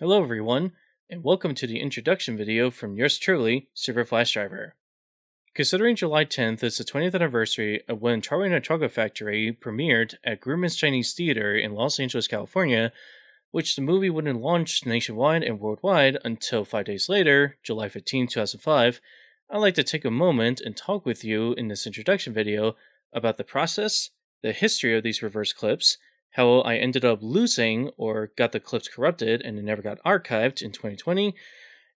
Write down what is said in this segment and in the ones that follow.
Hello everyone, and welcome to the introduction video from yours truly, SuperFlashDriver. Considering July 10th is the 20th anniversary of when Charlie and the Chocolate Factory premiered at Grumman's Chinese Theater in Los Angeles, California, which the movie wouldn't launch nationwide and worldwide until 5 days later, July 15, 2005, I'd like to take a moment and talk with you in this introduction video about the process, the history of these reverse clips, how I ended up losing or got the clips corrupted and it never got archived in 2020,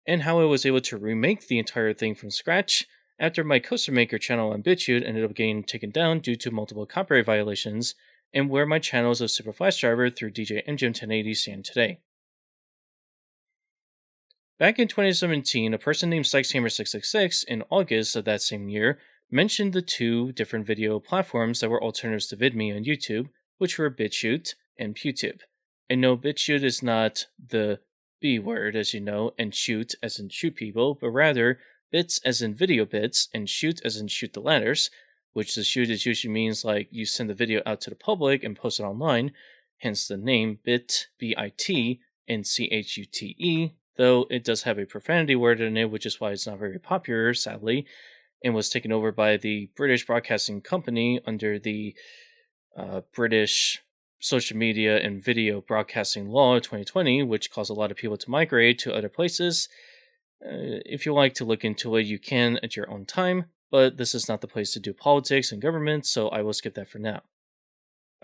and how I was able to remake the entire thing from scratch after my Coastermaker channel on Bitchute ended up getting taken down due to multiple copyright violations, and where my channels of SuperFlashDriver through DJ MGM 1080 stand today. Back in 2017, a person named SykesHammer666 in August of that same year mentioned the two different video platforms that were alternatives to VidMe on YouTube, which were Bitchute and PewTube. And no, Bitchute is not the B word, as you know, and shoot as in shoot people, but rather bits as in video bits and shoot as in shoot the ladders, which the shoot is usually means like you send the video out to the public and post it online, hence the name bit, B-I-T, and C-H-U-T-E, though it does have a profanity word in it, which is why it's not very popular, sadly, and was taken over by the British Broadcasting Company under the British Social Media and Video Broadcasting Law of 2020, which caused a lot of people to migrate to other places. If you like to look into it, you can at your own time, but this is not the place to do politics and government, so I will skip that for now.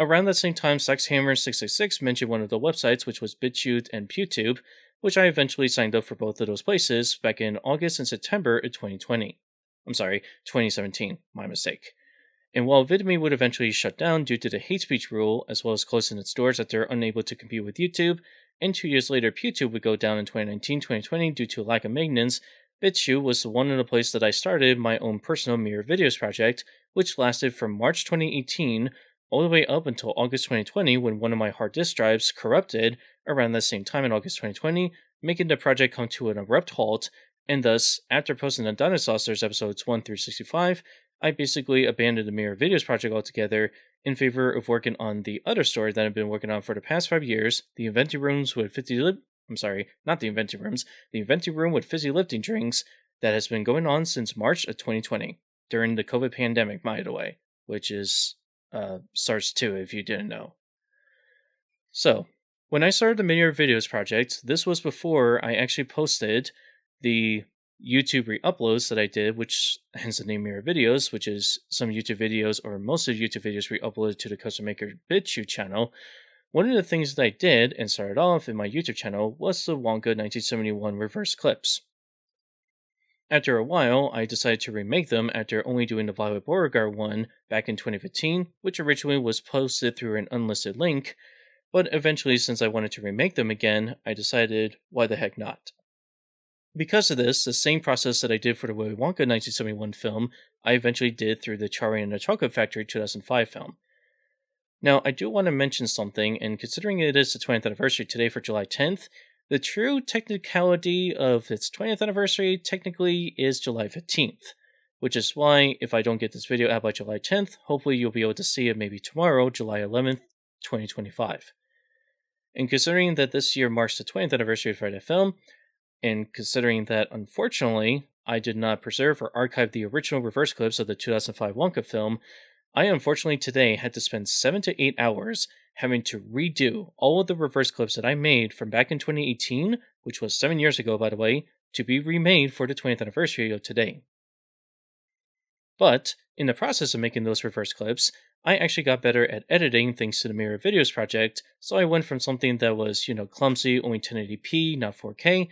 Around that same time, SykesHammer666 mentioned one of the websites, which was Bitchute and PewTube, which I eventually signed up for both of those places back in August and September of 2020. I'm sorry, 2017, my mistake. And while VidMe would eventually shut down due to the hate speech rule, as well as closing its doors that they're unable to compete with YouTube, and 2 years later PewTube would go down in 2019-2020 due to lack of maintenance, Bitchute was the one of the place that I started my own personal mirror videos project, which lasted from March 2018 all the way up until August 2020 when one of my hard disk drives corrupted around the same time in August 2020, making the project come to an abrupt halt, and thus, after posting the Dinosaurs episodes 1 through 65, I basically abandoned the Mirror Videos project altogether in favor of working on the other story that I've been working on for the past 5 years, the Inventing Rooms with the Inventing Room with Fizzy Lifting Drinks that has been going on since March of 2020, during the COVID pandemic, by the way, which is SARS 2 if you didn't know. So, when I started the Mirror Videos project, this was before I actually posted the YouTube re-uploads that I did, which hence the name Mirror Videos, which is some YouTube videos or most of the YouTube videos re-uploaded to the Coastermaker Bitchute channel. One of the things that I did and started off in my YouTube channel was the Wonka 1971 reverse clips. After a while, I decided to remake them after only doing the Violet Beauregard one back in 2015, which originally was posted through an unlisted link, but eventually, since I wanted to remake them again, I decided, why the heck not? Because of this, the same process that I did for the Willy Wonka 1971 film, I eventually did through the Charlie and the Chocolate Factory 2005 film. Now, I do want to mention something, and considering it is the 20th anniversary today for July 10th, the true technicality of its 20th anniversary technically is July 15th, which is why, if I don't get this video out by July 10th, hopefully you'll be able to see it maybe tomorrow, July 11th, 2025. And considering that this year marks the 20th anniversary for the film, and considering that, unfortunately, I did not preserve or archive the original reverse clips of the 2005 Wonka film, I unfortunately today had to spend 7 to 8 hours having to redo all of the reverse clips that I made from back in 2018, which was 7 years ago, by the way, to be remade for the 20th anniversary of today. But, in the process of making those reverse clips, I actually got better at editing thanks to the Mirror Videos project, so I went from something that was, clumsy, only 1080p, not 4K,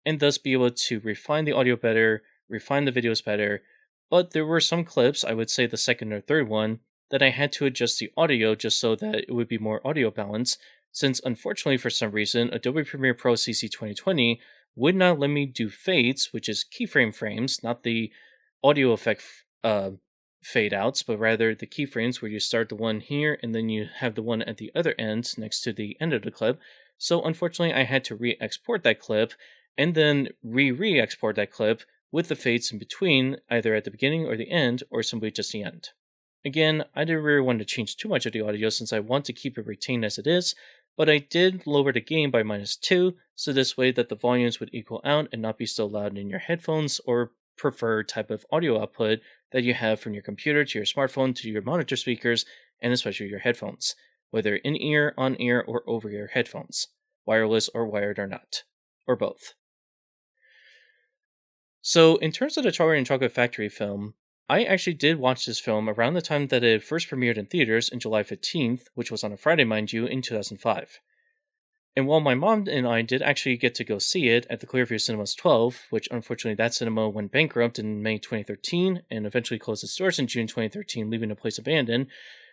and thus be able to refine the audio better, refine the videos better, but there were some clips, I would say the second or third one, that I had to adjust the audio just so that it would be more audio balanced, since unfortunately for some reason, Adobe Premiere Pro CC 2020 would not let me do fades, which is keyframe frames, not the audio effect fade outs, but rather the keyframes where you start the one here and then you have the one at the other end next to the end of the clip. So unfortunately I had to re-export that clip and then re-export that clip with the fades in between, either at the beginning or the end, or simply just the end. Again, I didn't really want to change too much of the audio since I want to keep it retained as it is, but I did lower the gain by -2, so this way that the volumes would equal out and not be so loud in your headphones or preferred type of audio output that you have from your computer to your smartphone to your monitor speakers and especially your headphones, whether in ear, on ear, or over ear headphones, wireless or wired or not, or both. So, in terms of the Charlie and Chocolate Factory film, I actually did watch this film around the time that it first premiered in theaters in July 15th, which was on a Friday, mind you, in 2005. And while my mom and I did actually get to go see it at the Clearview Cinemas 12, which unfortunately that cinema went bankrupt in May 2013 and eventually closed its doors in June 2013, leaving the place abandoned,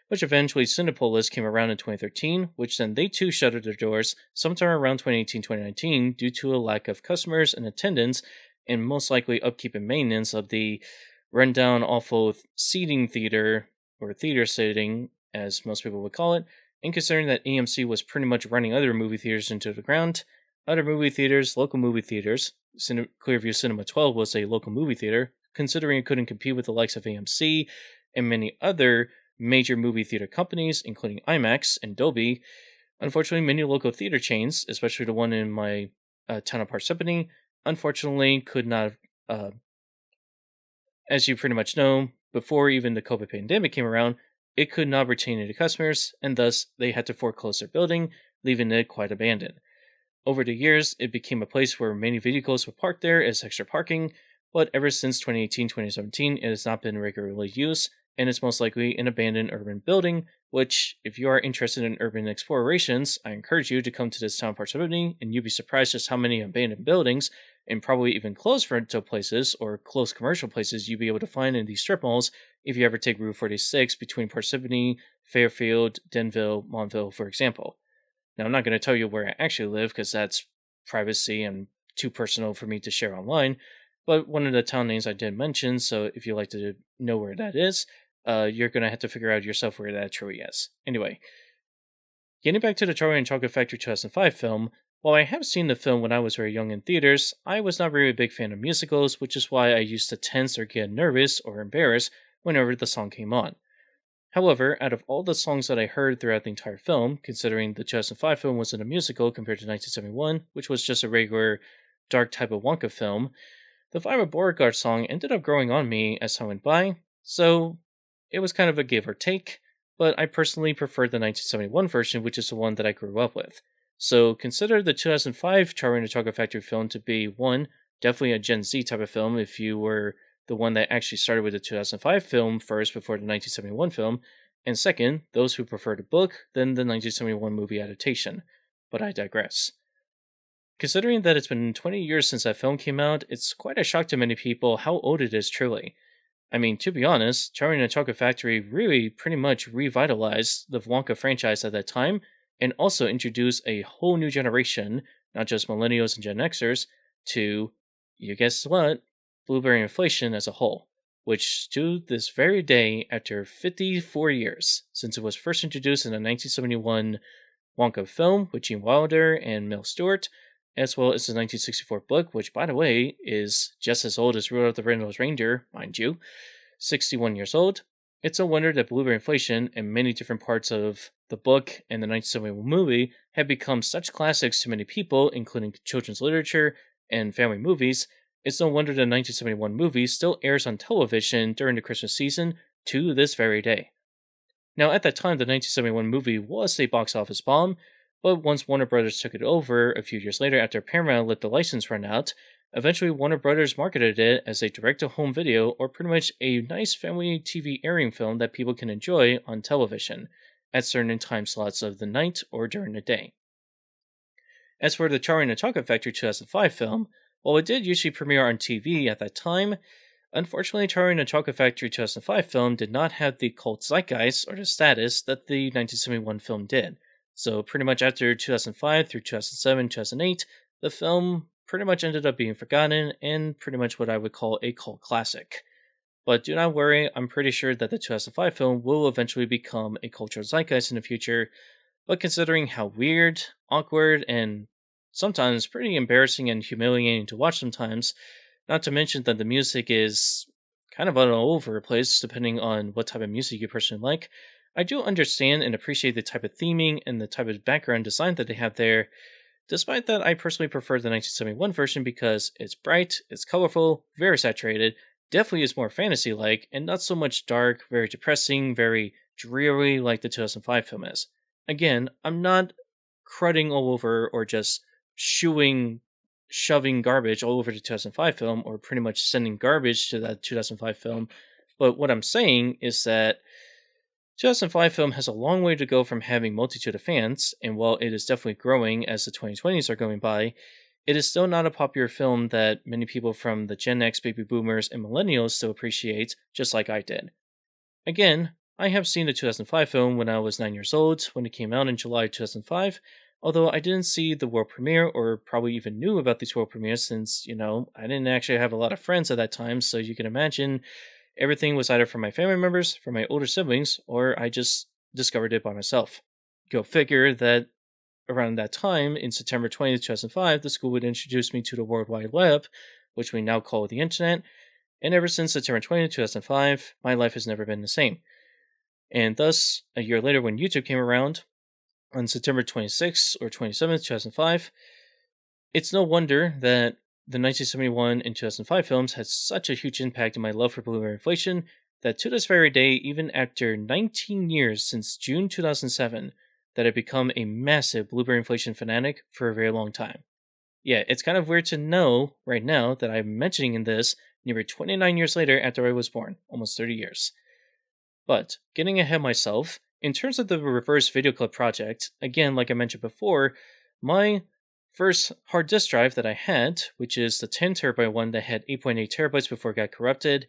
which eventually Cinepolis came around in 2013, which then they too shuttered their doors sometime around 2018-2019 due to a lack of customers and attendance and most likely upkeep and maintenance of the rundown, awful seating theater, or theater seating, as most people would call it, and considering that AMC was pretty much running other movie theaters into the ground, other movie theaters, local movie theaters, Clearview Cinema 12 was a local movie theater, considering it couldn't compete with the likes of AMC and many other major movie theater companies, including IMAX and Dolby. Unfortunately, many local theater chains, especially the one in my town of Parsippany, unfortunately could not, as you pretty much know, before even the COVID pandemic came around, it could not retain any customers, and thus they had to foreclose their building, leaving it quite abandoned. Over the years, it became a place where many vehicles would park there as extra parking, but ever since 2018-2017, it has not been regularly used, and it's most likely an abandoned urban building, which, if you are interested in urban explorations, I encourage you to come to this town Parsippany, and you'll be surprised just how many abandoned buildings, and probably even closed rental places or closed commercial places you'll be able to find in these strip malls if you ever take Route 46 between Parsippany, Fairfield, Denville, Montville, for example. Now, I'm not going to tell you where I actually live because that's privacy and too personal for me to share online, but one of the town names I did mention, so if you'd like to know where that is, you're going to have to figure out yourself where that truly is. Anyway, getting back to the Charlie and Chocolate Factory 2005 film, while I have seen the film when I was very young in theaters, I was not really a big fan of musicals, which is why I used to tense or get nervous or embarrassed whenever the song came on. However, out of all the songs that I heard throughout the entire film, considering the 2005 film wasn't a musical compared to 1971, which was just a regular dark type of Wonka film, the Violet Beauregard song ended up growing on me as time went by, so it was kind of a give or take, but I personally prefer the 1971 version, which is the one that I grew up with. So consider the 2005 Charlie and the Chocolate Factory film to be one, definitely a Gen Z type of film if you were the one that actually started with the 2005 film first before the 1971 film, and second, those who prefer the book than the 1971 movie adaptation. But I digress. Considering that it's been 20 years since that film came out, it's quite a shock to many people how old it is truly. I mean, to be honest, Charlie and the Chocolate Factory really pretty much revitalized the Wonka franchise at that time, and also introduced a whole new generation, not just millennials and Gen Xers, to, you guessed what, blueberry inflation as a whole, which to this very day, after 54 years since it was first introduced in the 1971 Wonka film with Gene Wilder and Mel Stewart, as well as the 1964 book, which, by the way, is just as old as Rudolph the Red-Nosed Reindeer, mind you, 61 years old. It's no wonder that blueberry inflation and many different parts of the book and the 1971 movie have become such classics to many people, including children's literature and family movies. It's no wonder the 1971 movie still airs on television during the Christmas season to this very day. Now, at that time, the 1971 movie was a box office bomb, but once Warner Brothers took it over a few years later after Paramount let the license run out, eventually Warner Brothers marketed it as a direct-to-home video or pretty much a nice family TV airing film that people can enjoy on television at certain time slots of the night or during the day. As for the Charlie and the Chocolate Factory 2005 film, while it did usually premiere on TV at that time, unfortunately Charlie and the Chocolate Factory 2005 film did not have the cult zeitgeist or the status that the 1971 film did. So pretty much after 2005 through 2007, 2008, the film pretty much ended up being forgotten and pretty much what I would call a cult classic. But do not worry, I'm pretty sure that the 2005 film will eventually become a cultural zeitgeist in the future, but considering how weird, awkward, and sometimes pretty embarrassing and humiliating to watch sometimes, not to mention that the music is kind of all over the place depending on what type of music you personally like, I do understand and appreciate the type of theming and the type of background design that they have there. Despite that, I personally prefer the 1971 version because it's bright, it's colorful, very saturated, definitely is more fantasy like, and not so much dark, very depressing, very dreary like the 2005 film is. Again, I'm not crudding all over or just shooing, shoving garbage all over the 2005 film or pretty much sending garbage to that 2005 film. But what I'm saying is that 2005 film has a long way to go from having multitude of fans, and while it is definitely growing as the 2020s are going by, it is still not a popular film that many people from the Gen X baby boomers and millennials still appreciate, just like I did. Again, I have seen the 2005 film when I was 9 years old, when it came out in July 2005, although I didn't see the world premiere or probably even knew about these world premieres since, I didn't actually have a lot of friends at that time, so you can imagine everything was either from my family members, from my older siblings, or I just discovered it by myself. Go figure that around that time, in September 20th, 2005, the school would introduce me to the World Wide Web, which we now call the Internet, and ever since September 20th, 2005, my life has never been the same. And thus, a year later when YouTube came around, on September 26th or 27th, 2005, it's no wonder that the 1971 and 2005 films had such a huge impact on my love for Blu-ray inflation that to this very day, even after 19 years since June 2007, that I've become a massive Blu-ray inflation fanatic for a very long time. Yeah, it's kind of weird to know right now that I'm mentioning in this nearly 29 years later after I was born, almost 30 years. But, getting ahead myself, in terms of the reverse video clip project, again, like I mentioned before, my first hard disk drive that I had, which is the 10 terabyte one that had 8.8 terabytes before it got corrupted,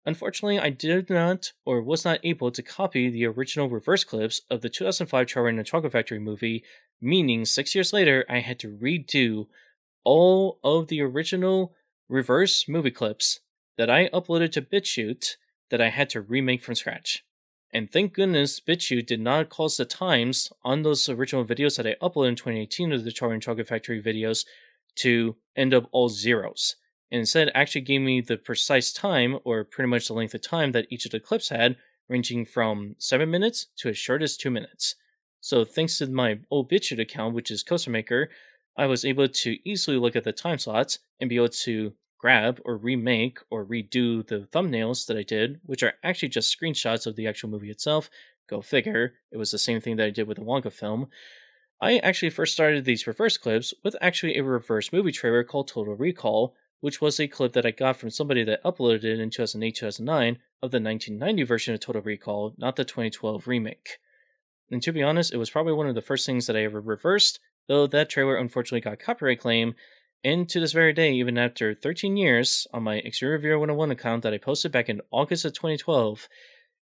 unfortunately I did not or was not able to copy the original reverse clips of the 2005 Charlie and the Chocolate Factory movie, meaning 6 years later I had to redo all of the original reverse movie clips that I uploaded to Bitchute that I had to remake from scratch. And thank goodness Bitchute did not cause the times on those original videos that I uploaded in 2018 of the Charlie and Chocolate Factory videos to end up all zeros. And instead actually gave me the precise time, or pretty much the length of time that each of the clips had, ranging from 7 minutes to as short as 2 minutes. So thanks to my old Bitchute account, which is Coastermaker, I was able to easily look at the time slots and be able to grab or remake or redo the thumbnails that I did, which are actually just screenshots of the actual movie itself. Go figure, it was the same thing that I did with the Wonka film. I actually first started these reverse clips with actually a reverse movie trailer called Total Recall, which was a clip that I got from somebody that uploaded it in 2008-2009 of the 1990 version of Total Recall, not the 2012 remake. And to be honest, it was probably one of the first things that I ever reversed, though that trailer unfortunately got copyright claim, and to this very day, even after 13 years, on my Exterior Reviewer 101 account that I posted back in August of 2012,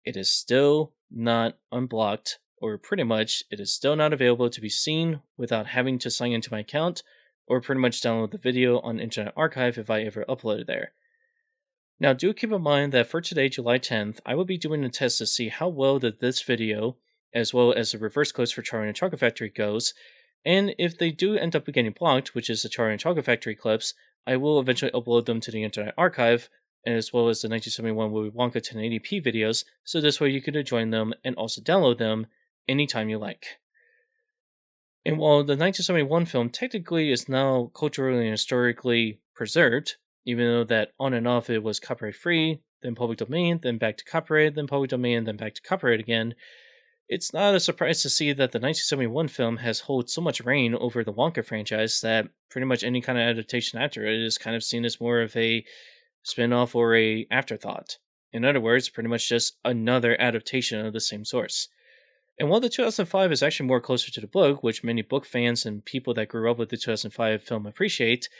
it is still not unblocked, or pretty much, it is still not available to be seen without having to sign into my account, or pretty much download the video on Internet Archive if I ever upload it there. Now do keep in mind that for today, July 10th, I will be doing a test to see how well that this video, as well as the reverse clips for Charlie and the Chocolate Factory goes, and if they do end up getting blocked, which is the Charlie and Chocolate Factory clips, I will eventually upload them to the Internet Archive, as well as the 1971 Willy Wonka 1080p videos, so this way you can join them and also download them anytime you like. And while the 1971 film technically is now culturally and historically preserved, even though that on and off it was copyright free, then public domain, then back to copyright, then public domain, then back to copyright again, it's not a surprise to see that the 1971 film has held so much reign over the Wonka franchise that pretty much any kind of adaptation after it is kind of seen as more of a spin-off or a afterthought. In other words, pretty much just another adaptation of the same source. And while the 2005 is actually more closer to the book, which many book fans and people that grew up with the 2005 film appreciate,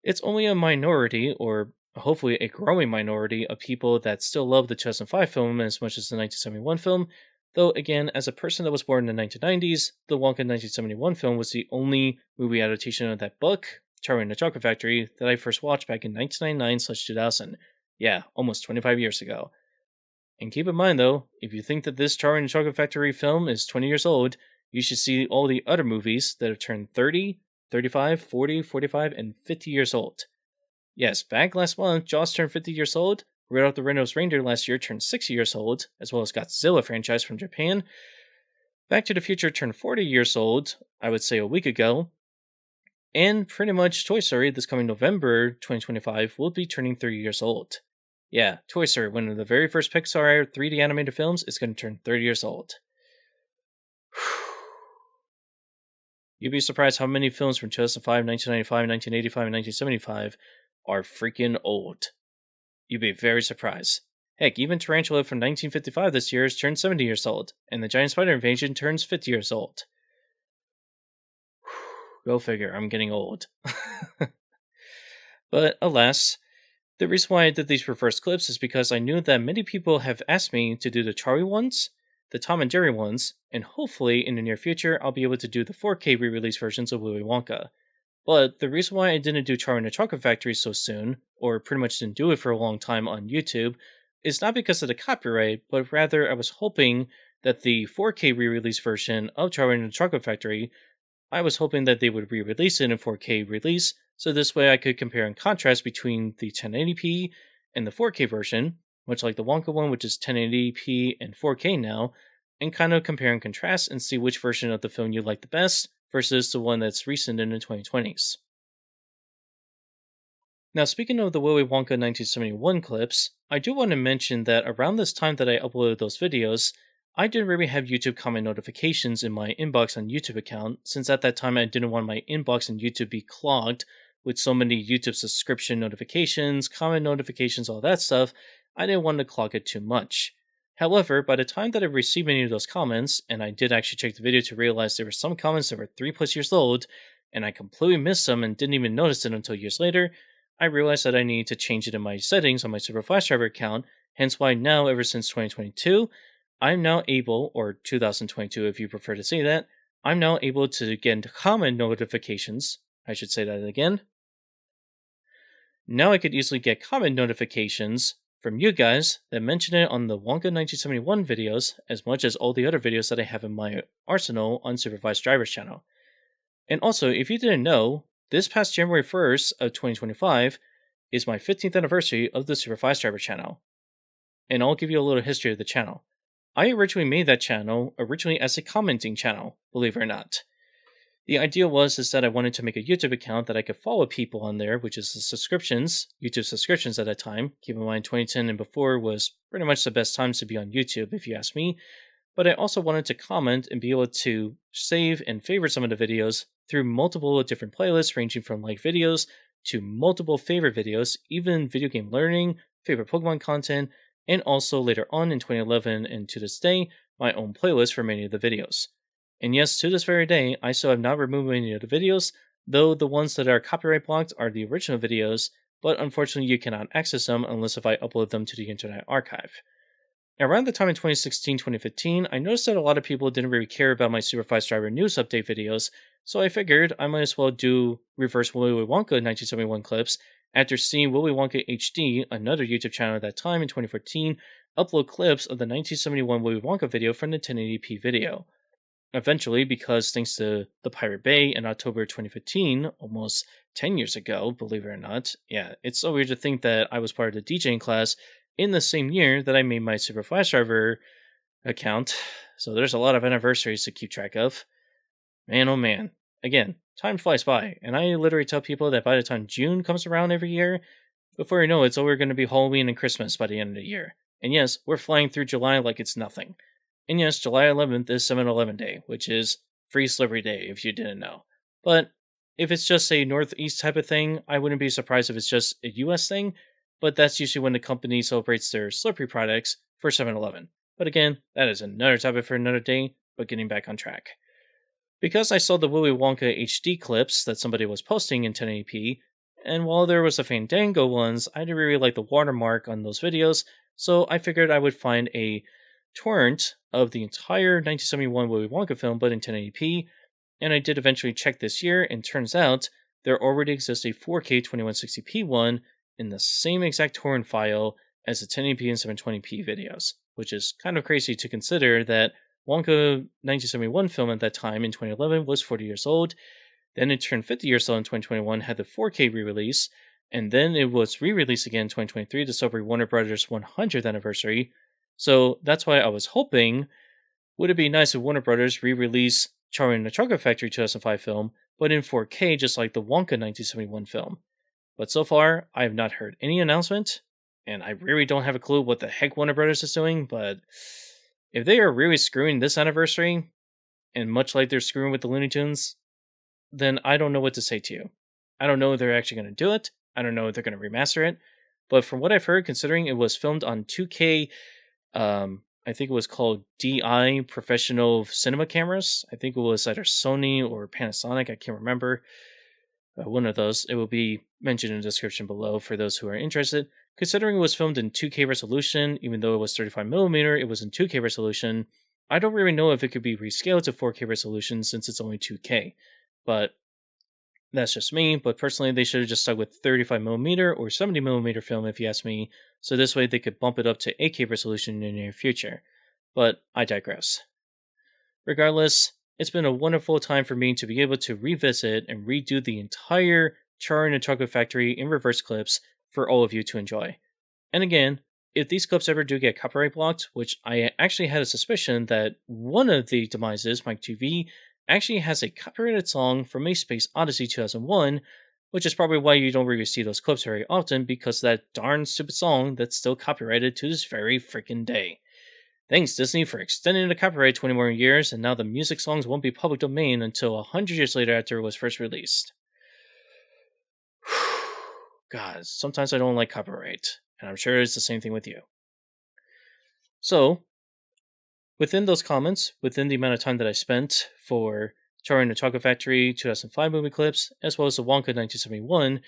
it's only a minority, or hopefully a growing minority, of people that still love the 2005 film as much as the 1971 film. Though, again, as a person that was born in the 1990s, the Wonka 1971 film was the only movie adaptation of that book, Charlie and the Chocolate Factory, that I first watched back in 1999/2000. Yeah, almost 25 years ago. And keep in mind, though, if you think that this Charlie and the Chocolate Factory film is 20 years old, you should see all the other movies that have turned 30, 35, 40, 45, and 50 years old. Yes, back last month, Jaws turned 50 years old. Rudolph the Red-Nosed Reindeer last year turned 60 years old, as well as Godzilla franchise from Japan. Back to the Future turned 40 years old, I would say a week ago. And pretty much Toy Story this coming November 2025 will be turning 30 years old. Yeah, Toy Story, one of the very first Pixar 3D animated films, is going to turn 30 years old. You'd be surprised how many films from 2005, 1995, 1985, and 1975 are freaking old. You'd be very surprised. Heck, even Tarantula from 1955 this year has turned 70 years old, and the Giant Spider Invasion turns 50 years old. Go figure, I'm getting old. But alas, the reason why I did these reverse clips is because I knew that many people have asked me to do the Charlie ones, the Tom and Jerry ones, and hopefully in the near future I'll be able to do the 4K re-release versions of Willy Wonka. But the reason why I didn't do Charlie and the Chocolate Factory so soon, or pretty much didn't do it for a long time on YouTube, is not because of the copyright, but rather I was hoping that the 4K re-release version of Charlie and the Chocolate Factory, I was hoping that they would re-release it in 4K release, so this way I could compare and contrast between the 1080p and the 4K version, much like the Wonka one, which is 1080p and 4K now, and kind of compare and contrast and see which version of the film you like the best versus the one that's recent in the 2020s. Now, speaking of the Willy Wonka 1971 clips, I do want to mention that around this time that I uploaded those videos, I didn't really have YouTube comment notifications in my inbox on YouTube account, since at that time I didn't want my inbox on YouTube be clogged with so many YouTube subscription notifications, comment notifications, all that stuff. I didn't want to clog it too much. However, by the time that I received any of those comments, and I did actually check the video to realize there were some comments that were 3+ years old, and I completely missed them and didn't even notice it until years later, I realized that I needed to change it in my settings on my SuperFlashDriver account, hence why now, ever since 2022, I'm now able, or 2022 if you prefer to say that, I'm now able to get comment notifications. I should say that again. Now I could easily get comment notifications from you guys that mention it on the Wonka 1971 videos, as much as all the other videos that I have in my arsenal on SuperFlashDriver's channel. And also, if you didn't know, this past January 1st of 2025 is my 15th anniversary of the SuperFlashDriver channel. And I'll give you a little history of the channel. I originally made that channel as a commenting channel, believe it or not. The idea was that I wanted to make a YouTube account that I could follow people on there, which is the subscriptions, YouTube subscriptions at that time. Keep in mind, 2010 and before was pretty much the best times to be on YouTube, if you ask me. But I also wanted to comment and be able to save and favorite some of the videos through multiple different playlists, ranging from like videos to multiple favorite videos, even video game learning, favorite Pokemon content, and also later on in 2011 and to this day, my own playlist for many of the videos. And yes, to this very day, I still have not removed any of the videos, though the ones that are copyright blocked are the original videos, but unfortunately you cannot access them unless if I upload them to the Internet Archive. Around the time in 2016-2015, I noticed that a lot of people didn't really care about my SuperFlashDriver news update videos, so I figured I might as well do reverse Willy Wonka 1971 clips after seeing Willy Wonka HD, another YouTube channel at that time in 2014, upload clips of the 1971 Willy Wonka video from the 1080p video. Eventually, because thanks to the Pirate Bay in October 2015, almost 10 years ago, believe it or not, yeah, it's so weird to think that I was part of the DJing class in the same year that I made my SuperFlashDriver account, so there's a lot of anniversaries to keep track of. Man, oh man. Again, time flies by, and I literally tell people that by the time June comes around every year, before you know it, it's over going to be Halloween and Christmas by the end of the year. And yes, we're flying through July like it's nothing. And yes, July 11th is 7-Eleven Day, which is Free Slippery Day, if you didn't know. But if it's just a Northeast type of thing, I wouldn't be surprised if it's just a US thing, but that's usually when the company celebrates their slippery products for 7-Eleven. But again, that is another topic for another day, but getting back on track. Because I saw the Willy Wonka HD clips that somebody was posting in 1080p, and while there was the Fandango ones, I didn't really like the watermark on those videos, so I figured I would find a torrent of the entire 1971 Willy Wonka film, but in 1080p, and I did eventually check this year, and turns out there already exists a 4K 2160p one in the same exact torrent file as the 1080p and 720p videos, which is kind of crazy to consider that Wonka 1971 film at that time in 2011 was 40 years old, then it turned 50 years old in 2021, had the 4K re-release, and then it was re-released again in 2023 to celebrate Warner Brothers' 100th anniversary. So that's why I was hoping, would it be nice if Warner Brothers re-release Charlie and the Chocolate Factory 2005 film, but in 4K just like the Wonka 1971 film? But so far, I have not heard any announcement, and I really don't have a clue what the heck Warner Brothers is doing, but if they are really screwing this anniversary, and much like they're screwing with the Looney Tunes, then I don't know what to say to you. I don't know if they're actually going to do it. I don't know if they're going to remaster it. But from what I've heard, considering it was filmed on 2K, I think it was called DI professional cinema cameras. I think it was either Sony or Panasonic. I can't remember. One of those. It will be mentioned in the description below for those who are interested. Considering it was filmed in 2K resolution, even though it was 35mm, it was in 2K resolution. I don't really know if it could be rescaled to 4K resolution since it's only 2K. But that's just me. But personally, they should have just stuck with 35mm or 70mm film if you ask me. So this way they could bump it up to 8K resolution in the near future. But I digress. Regardless, it's been a wonderful time for me to be able to revisit and redo the entire Charlie and the Chocolate Factory in reverse clips for all of you to enjoy. And again, if these clips ever do get copyright blocked, which I actually had a suspicion that one of the demises, Mike TV, actually has a copyrighted song from A Space Odyssey 2001, which is probably why you don't really see those clips very often, because that darn stupid song that's still copyrighted to this very freaking day. Thanks, Disney, for extending the copyright 20 more years, and now the music songs won't be public domain until 100 years later after it was first released. God, sometimes I don't like copyright, and I'm sure it's the same thing with you. So, within those comments, within the amount of time that I spent for Charlie and the Chocolate Factory 2005 movie clips, as well as the Wonka 1971,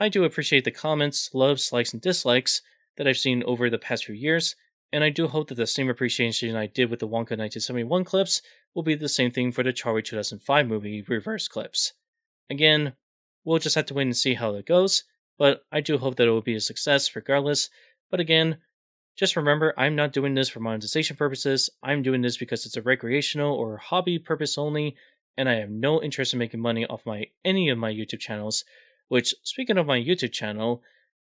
I do appreciate the comments, loves, likes, and dislikes that I've seen over the past few years, and I do hope that the same appreciation I did with the Wonka 1971 clips will be the same thing for the Charlie 2005 movie reverse clips. Again, we'll just have to wait and see how it goes, but I do hope that it will be a success regardless. But again, just remember, I'm not doing this for monetization purposes. I'm doing this because it's a recreational or hobby purpose only, and I have no interest in making money off any of my YouTube channels. Which, speaking of my YouTube channel,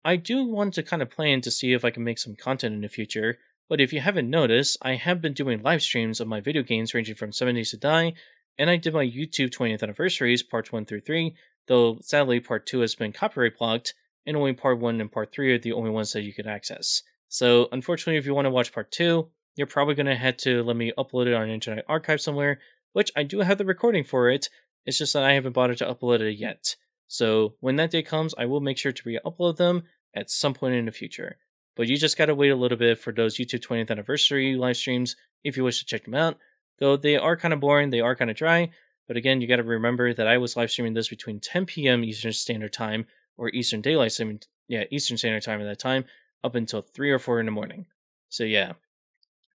I do want to kind of plan to see if I can make some content in the future. But if you haven't noticed, I have been doing live streams of my video games ranging from 7 Days to Die, and I did my YouTube 20th anniversaries, parts 1 through 3, though sadly part 2 has been copyright blocked, and only part 1 and part 3 are the only ones that you can access. So unfortunately, if you want to watch part 2, you're probably going to have to let me upload it on Internet Archive somewhere, which I do have the recording for it, it's just that I haven't bothered to upload it yet. So when that day comes, I will make sure to re-upload them at some point in the future. But you just gotta wait a little bit for those YouTube 20th anniversary live streams if you wish to check them out. Though they are kind of boring, they are kind of dry. But again, you gotta remember that I was live streaming this between 10 p.m. Eastern Standard Time, or Eastern Daylight Saving, Eastern Standard Time at that time, up until 3 or 4 in the morning. So yeah,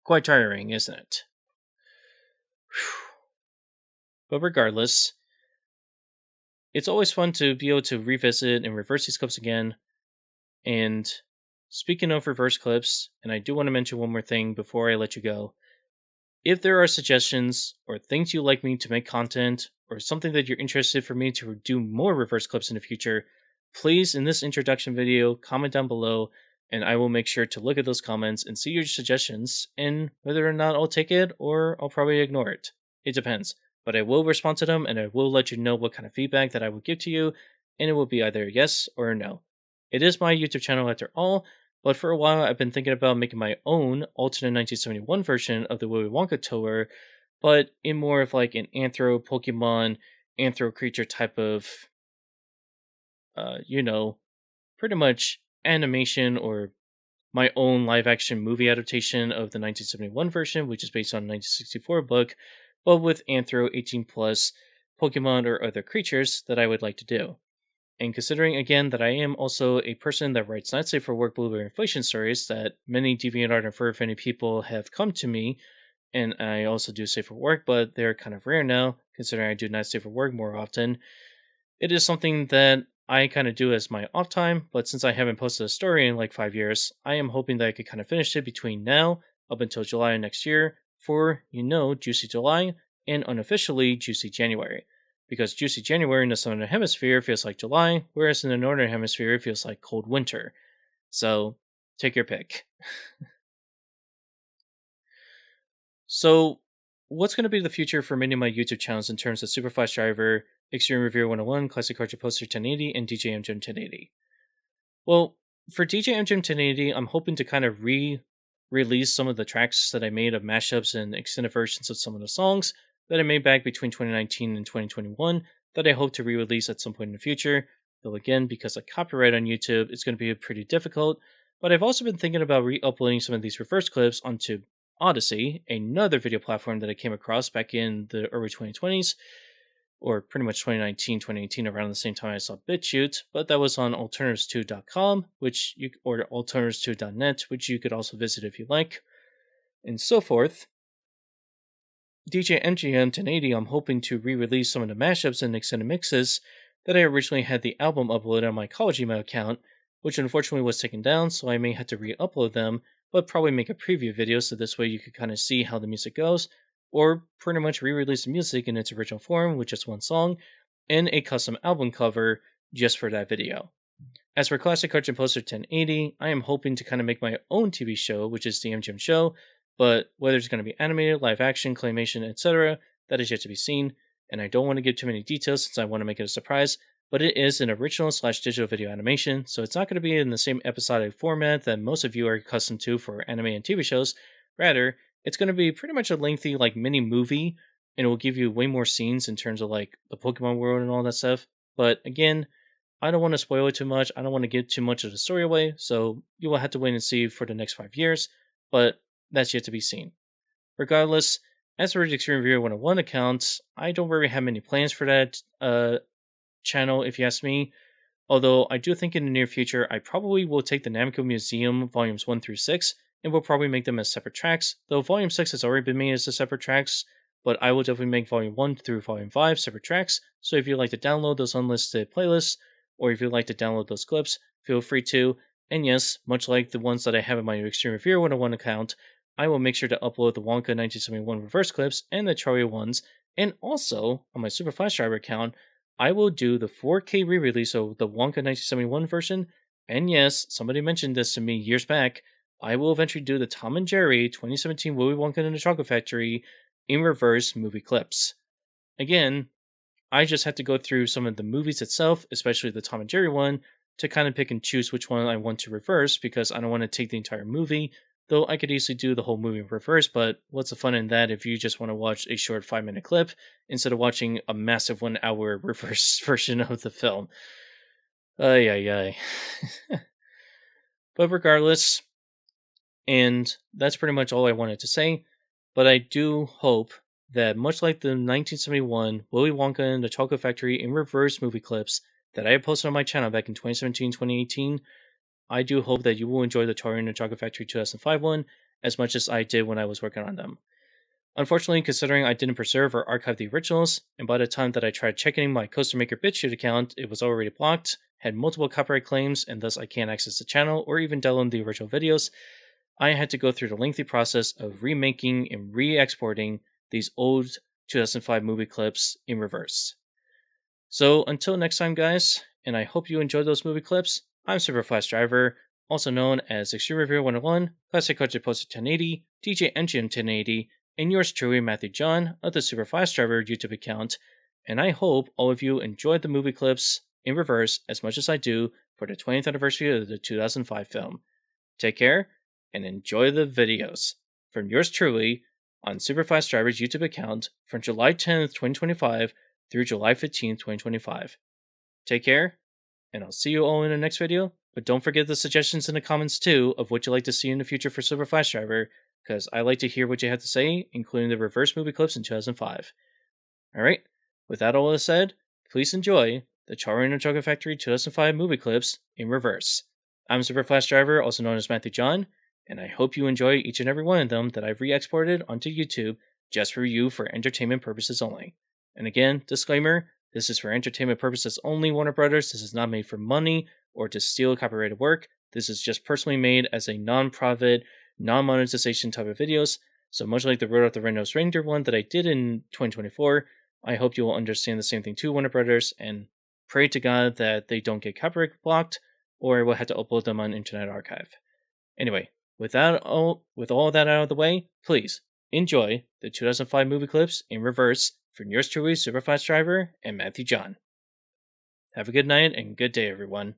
quite tiring, isn't it? But regardless, it's always fun to be able to revisit and reverse these clips again. And speaking of reverse clips, and I do want to mention one more thing before I let you go. If there are suggestions or things you'd like me to make content, or something that you're interested for me to do more reverse clips in the future, please, in this introduction video, comment down below, and I will make sure to look at those comments and see your suggestions, and whether or not I'll take it, or I'll probably ignore it. It depends. But I will respond to them, and I will let you know what kind of feedback that I will give to you, and it will be either a yes or a no. It is my YouTube channel after all, but for a while I've been thinking about making my own alternate 1971 version of the Willy Wonka tour, but in more of like an anthro Pokemon, anthro creature type of, pretty much animation or my own live action movie adaptation of the 1971 version, which is based on a 1964 book, but with anthro 18 plus Pokemon or other creatures that I would like to do. And considering again that I am also a person that writes not safe for work blueberry inflation stories that many DeviantArt and fur fanny people have come to me, and I also do safe for work, but they're kind of rare now, considering I do not safe for work more often. It is something that I kind of do as my off time, but since I haven't posted a story in like 5 years, I am hoping that I could kind of finish it between now up until July of next year for, Juicy July and unofficially Juicy January. because Juicy January in the Southern Hemisphere feels like July, whereas in the Northern Hemisphere it feels like cold winter. So, take your pick. So, what's going to be the future for many of my YouTube channels in terms of SuperFlashDriver, Extreme Review 101, Classic Cartridge Poster 1080, and DJ MGM 1080? Well, for DJ MGM 1080, I'm hoping to kind of release some of the tracks that I made of mashups and extended versions of some of the songs that I made back between 2019 and 2021 that I hope to re release at some point in the future. Though, again, because of copyright on YouTube, it's going to be pretty difficult. But I've also been thinking about re uploading some of these reverse clips onto Odyssey, another video platform that I came across back in the early 2020s, or pretty much 2019, 2018, around the same time I saw BitChute, but that was on alternatives2.com, or alternatives2.net, which you could also visit if you like, and so forth. DJ MGM 1080, I'm hoping to re-release some of the mashups and extended mixes that I originally had the album uploaded on my college email account, which unfortunately was taken down, so I may have to re-upload them, but probably make a preview video so this way you could kind of see how the music goes, or pretty much re-release the music in its original form with just one song, and a custom album cover just for that video. As for Classic Cartridge Poster 1080, I am hoping to kind of make my own TV show, which is the MGM show, but whether it's going to be animated, live action, claymation, etc., that is yet to be seen, and I don't want to give too many details since I want to make it a surprise, but it is an original/digital video animation, so it's not going to be in the same episodic format that most of you are accustomed to for anime and TV shows. Rather, it's going to be pretty much a lengthy mini movie, and it will give you way more scenes in terms of the Pokemon world and all that stuff. But again, I don't want to spoil it too much. I don't want to give too much of the story away, so you will have to wait and see for the next 5 years, but that's yet to be seen. Regardless, as for the Extreme Review 101 account, I don't really have many plans for that channel, if you ask me. Although I do think in the near future, I probably will take the Namco Museum Volumes 1 through 6, and will probably make them as separate tracks, though Volume 6 has already been made as the separate tracks, but I will definitely make Volume 1 through Volume 5 separate tracks, so if you'd like to download those unlisted playlists, or if you'd like to download those clips, feel free to, and yes, much like the ones that I have in my Extreme Review 101 account, I will make sure to upload the Wonka 1971 reverse clips and the Chario ones, and also, on my SuperFlashDriver account, I will do the 4K re-release of the Wonka 1971 version, and yes, somebody mentioned this to me years back, I will eventually do the Tom and Jerry 2017 Willy Wonka and the Chocolate Factory in reverse movie clips. Again, I just have to go through some of the movies itself, especially the Tom and Jerry one, to kind of pick and choose which one I want to reverse, because I don't want to take the entire movie, though I could easily do the whole movie in reverse, but what's the fun in that if you just want to watch a short 5-minute clip instead of watching a massive 1-hour reverse version of the film? Ay, ay, ay. But regardless, and that's pretty much all I wanted to say, but I do hope that much like the 1971 Willy Wonka and the Chocolate Factory in reverse movie clips that I had posted on my channel back in 2017-2018, I do hope that you will enjoy the Tori and the Chocolate Factory 2005 one as much as I did when I was working on them. Unfortunately, considering I didn't preserve or archive the originals, and by the time that I tried checking my Coastermaker Bitchute account, it was already blocked, had multiple copyright claims, and thus I can't access the channel or even download the original videos, I had to go through the lengthy process of remaking and re-exporting these old 2005 movie clips in reverse. So until next time, guys, and I hope you enjoyed those movie clips, I'm SuperFlashDriver, also known as Extreme Review 101, Classic Cartridge Poster 1080, DJ MGM 1080, and yours truly, Matthew John, of the SuperFlashDriver YouTube account, and I hope all of you enjoyed the movie clips in reverse as much as I do for the 20th anniversary of the 2005 film. Take care, and enjoy the videos from yours truly on SuperFlashDriver's YouTube account from July 10th, 2025 through July 15th, 2025. Take care, and I'll see you all in the next video, but don't forget the suggestions in the comments too of what you'd like to see in the future for SuperFlashDriver, because I like to hear what you have to say, including the reverse movie clips in 2005. Alright, with that all said, please enjoy the Charlie and the Chocolate Factory 2005 movie clips in reverse. I'm SuperFlashDriver, also known as Matthew John, and I hope you enjoy each and every one of them that I've re-exported onto YouTube just for you for entertainment purposes only. And again, disclaimer, this is for entertainment purposes only, Warner Brothers. This is not made for money or to steal copyrighted work. This is just personally made as a non-profit, non-monetization type of videos. So much like the Rudolph the Red-Nosed Reindeer one that I did in 2024, I hope you will understand the same thing too, Warner Brothers, and pray to God that they don't get copyright blocked, or we'll have to upload them on Internet Archive. Anyway, with all that out of the way, please enjoy the 2005 movie clips in reverse from yours truly, SuperFlashDriver and Matthew John. Have a good night and good day, everyone.